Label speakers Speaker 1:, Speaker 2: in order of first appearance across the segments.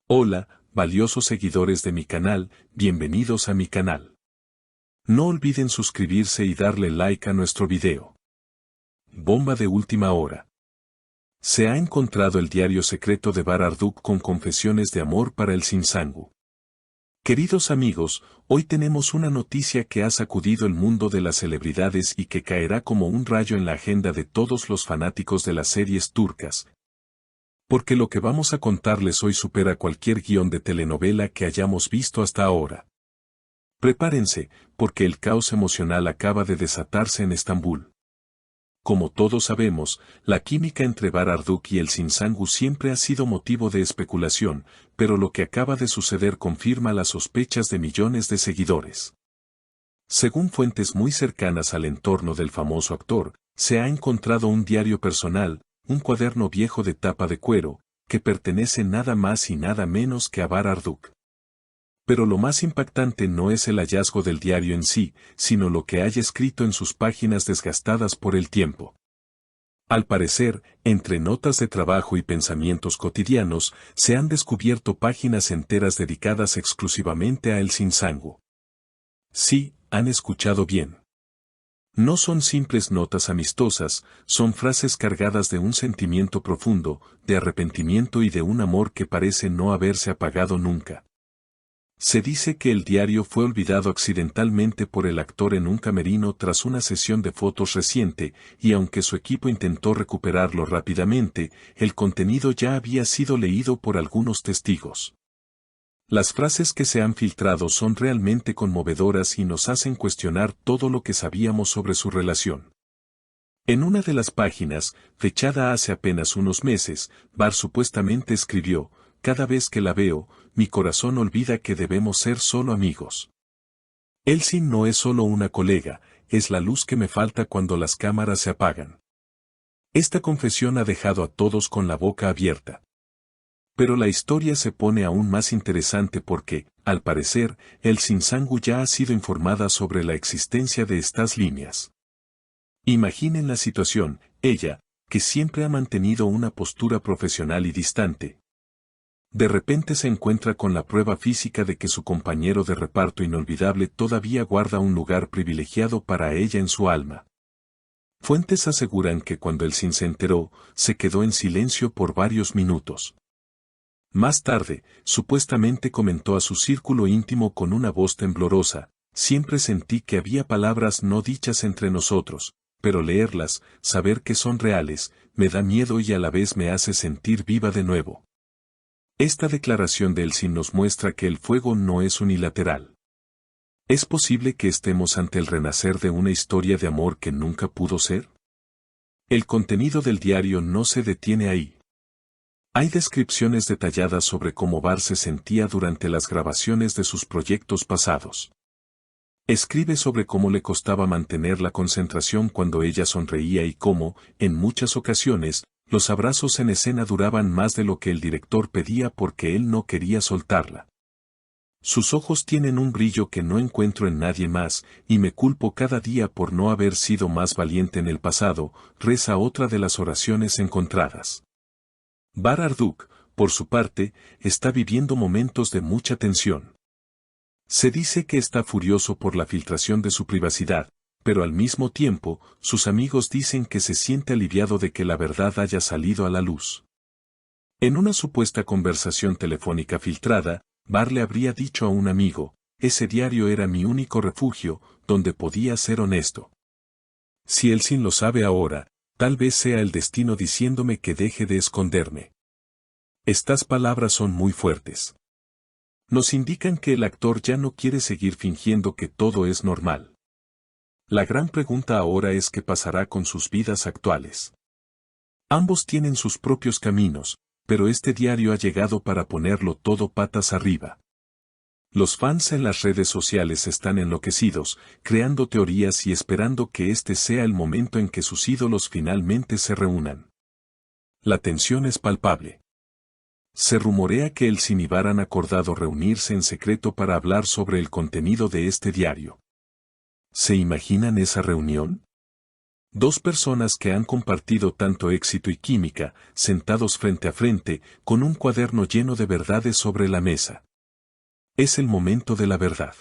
Speaker 1: Hola, valiosos seguidores de mi canal, bienvenidos a mi canal. No olviden suscribirse y darle like a nuestro video. Bomba de última hora. Se ha encontrado el diario secreto de Bar Arduk con confesiones de amor para el Sinsangu. Queridos amigos, hoy tenemos una noticia que ha sacudido el mundo de las celebridades y que caerá como un rayo en la agenda de todos los fanáticos de las series turcas. Porque lo que vamos a contarles hoy supera cualquier guión de telenovela que hayamos visto hasta ahora. Prepárense, porque el caos emocional acaba de desatarse en Estambul. Como todos sabemos, la química entre Bar Arduk y el Sinsangu siempre ha sido motivo de especulación, pero lo que acaba de suceder confirma las sospechas de millones de seguidores. Según fuentes muy cercanas al entorno del famoso actor, se ha encontrado un diario personal, un cuaderno viejo de tapa de cuero, que pertenece nada más y nada menos que a Bar Arduk. Pero lo más impactante no es el hallazgo del diario en sí, sino lo que haya escrito en sus páginas desgastadas por el tiempo. Al parecer, entre notas de trabajo y pensamientos cotidianos, se han descubierto páginas enteras dedicadas exclusivamente a el Sinsangu. Sí, han escuchado bien. No son simples notas amistosas, son frases cargadas de un sentimiento profundo, de arrepentimiento y de un amor que parece no haberse apagado nunca. Se dice que el diario fue olvidado accidentalmente por el actor en un camerino tras una sesión de fotos reciente, y aunque su equipo intentó recuperarlo rápidamente, el contenido ya había sido leído por algunos testigos. Las frases que se han filtrado son realmente conmovedoras y nos hacen cuestionar todo lo que sabíamos sobre su relación. En una de las páginas, fechada hace apenas unos meses, Bar supuestamente escribió: "Cada vez que la veo, mi corazón olvida que debemos ser solo amigos. Elsin no es solo una colega, es la luz que me falta cuando las cámaras se apagan". Esta confesión ha dejado a todos con la boca abierta. Pero la historia se pone aún más interesante porque, al parecer, el Sinsangu ya ha sido informada sobre la existencia de estas líneas. Imaginen la situación: ella, que siempre ha mantenido una postura profesional y distante, de repente se encuentra con la prueba física de que su compañero de reparto inolvidable todavía guarda un lugar privilegiado para ella en su alma. Fuentes aseguran que cuando el Sin se enteró, se quedó en silencio por varios minutos. Más tarde, supuestamente comentó a su círculo íntimo con una voz temblorosa: "Siempre sentí que había palabras no dichas entre nosotros, pero leerlas, saber que son reales, me da miedo y a la vez me hace sentir viva de nuevo". Esta declaración de Elsin nos muestra que el fuego no es unilateral. ¿Es posible que estemos ante el renacer de una historia de amor que nunca pudo ser? El contenido del diario no se detiene ahí. Hay descripciones detalladas sobre cómo Bar se sentía durante las grabaciones de sus proyectos pasados. Escribe sobre cómo le costaba mantener la concentración cuando ella sonreía y cómo, en muchas ocasiones, los abrazos en escena duraban más de lo que el director pedía porque él no quería soltarla. "Sus ojos tienen un brillo que no encuentro en nadie más, y me culpo cada día por no haber sido más valiente en el pasado", reza otra de las oraciones encontradas. Bar Arduk, por su parte, está viviendo momentos de mucha tensión. Se dice que está furioso por la filtración de su privacidad, pero al mismo tiempo, sus amigos dicen que se siente aliviado de que la verdad haya salido a la luz. En una supuesta conversación telefónica filtrada, Bar le habría dicho a un amigo: "Ese diario era mi único refugio, donde podía ser honesto. Si Elsin lo sabe ahora, tal vez sea el destino diciéndome que deje de esconderme". Estas palabras son muy fuertes. Nos indican que el actor ya no quiere seguir fingiendo que todo es normal. La gran pregunta ahora es qué pasará con sus vidas actuales. Ambos tienen sus propios caminos, pero este diario ha llegado para ponerlo todo patas arriba. Los fans en las redes sociales están enloquecidos, creando teorías y esperando que este sea el momento en que sus ídolos finalmente se reúnan. La tensión es palpable. Se rumorea que Elsin y Bar han acordado reunirse en secreto para hablar sobre el contenido de este diario. ¿Se imaginan esa reunión? Dos personas que han compartido tanto éxito y química, sentados frente a frente, con un cuaderno lleno de verdades sobre la mesa. Es el momento de la verdad.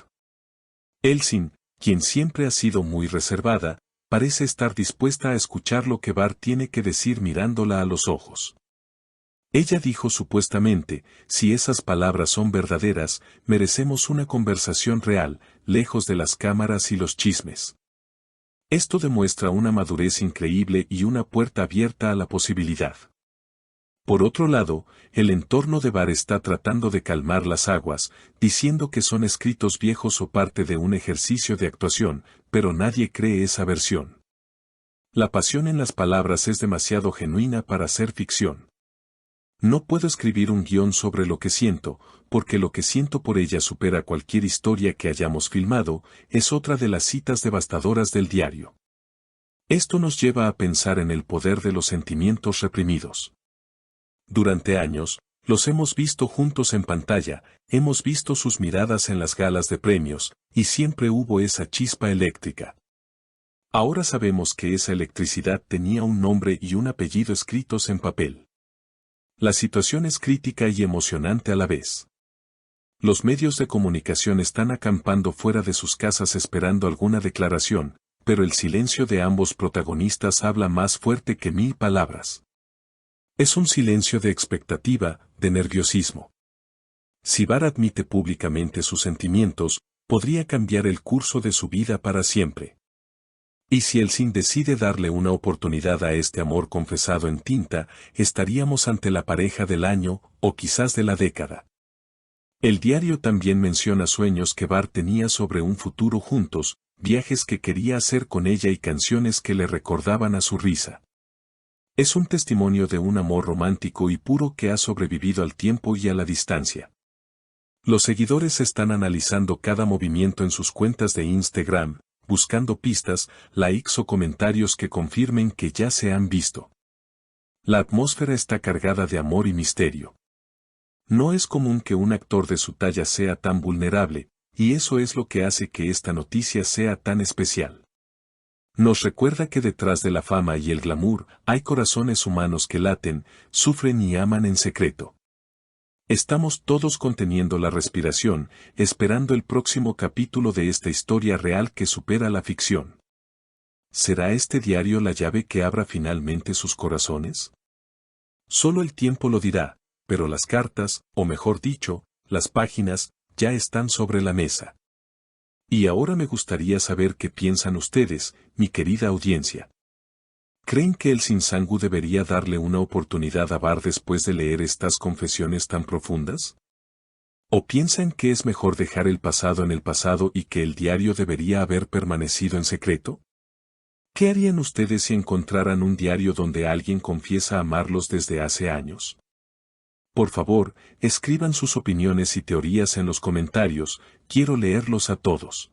Speaker 1: Elsin, quien siempre ha sido muy reservada, parece estar dispuesta a escuchar lo que Bart tiene que decir mirándola a los ojos. Ella dijo supuestamente, si esas palabras son verdaderas, merecemos una conversación real, lejos de las cámaras y los chismes. Esto demuestra una madurez increíble y una puerta abierta a la posibilidad. Por otro lado, el entorno de Bart está tratando de calmar las aguas, diciendo que son escritos viejos o parte de un ejercicio de actuación, pero nadie cree esa versión. La pasión en las palabras es demasiado genuina para ser ficción. No puedo escribir un guión sobre lo que siento, porque lo que siento por ella supera cualquier historia que hayamos filmado, es otra de las citas devastadoras del diario. Esto nos lleva a pensar en el poder de los sentimientos reprimidos. Durante años, los hemos visto juntos en pantalla, hemos visto sus miradas en las galas de premios, y siempre hubo esa chispa eléctrica. Ahora sabemos que esa electricidad tenía un nombre y un apellido escritos en papel. La situación es crítica y emocionante a la vez. Los medios de comunicación están acampando fuera de sus casas esperando alguna declaración, pero el silencio de ambos protagonistas habla más fuerte que 1000 palabras. Es un silencio de expectativa, de nerviosismo. Si Bart admite públicamente sus sentimientos, podría cambiar el curso de su vida para siempre. Y si Elsin decide darle una oportunidad a este amor confesado en tinta, estaríamos ante la pareja del año, o quizás de la década. El diario también menciona sueños que Bart tenía sobre un futuro juntos, viajes que quería hacer con ella y canciones que le recordaban a su risa. Es un testimonio de un amor romántico y puro que ha sobrevivido al tiempo y a la distancia. Los seguidores están analizando cada movimiento en sus cuentas de Instagram, buscando pistas, likes o comentarios que confirmen que ya se han visto. La atmósfera está cargada de amor y misterio. No es común que un actor de su talla sea tan vulnerable, y eso es lo que hace que esta noticia sea tan especial. Nos recuerda que detrás de la fama y el glamour hay corazones humanos que laten, sufren y aman en secreto. Estamos todos conteniendo la respiración, esperando el próximo capítulo de esta historia real que supera la ficción. ¿Será este diario la llave que abra finalmente sus corazones? Solo el tiempo lo dirá, pero las cartas, o mejor dicho, las páginas, ya están sobre la mesa. Y ahora me gustaría saber qué piensan ustedes, mi querida audiencia. ¿Creen que Elsin Sangu debería darle una oportunidad a Bart después de leer estas confesiones tan profundas? ¿O piensan que es mejor dejar el pasado en el pasado y que el diario debería haber permanecido en secreto? ¿Qué harían ustedes si encontraran un diario donde alguien confiesa amarlos desde hace años? Por favor, escriban sus opiniones y teorías en los comentarios, quiero leerlos a todos.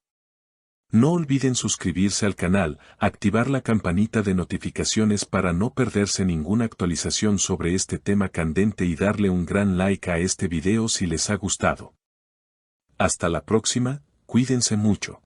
Speaker 1: No olviden suscribirse al canal, activar la campanita de notificaciones para no perderse ninguna actualización sobre este tema candente y darle un gran like a este video si les ha gustado. Hasta la próxima, cuídense mucho.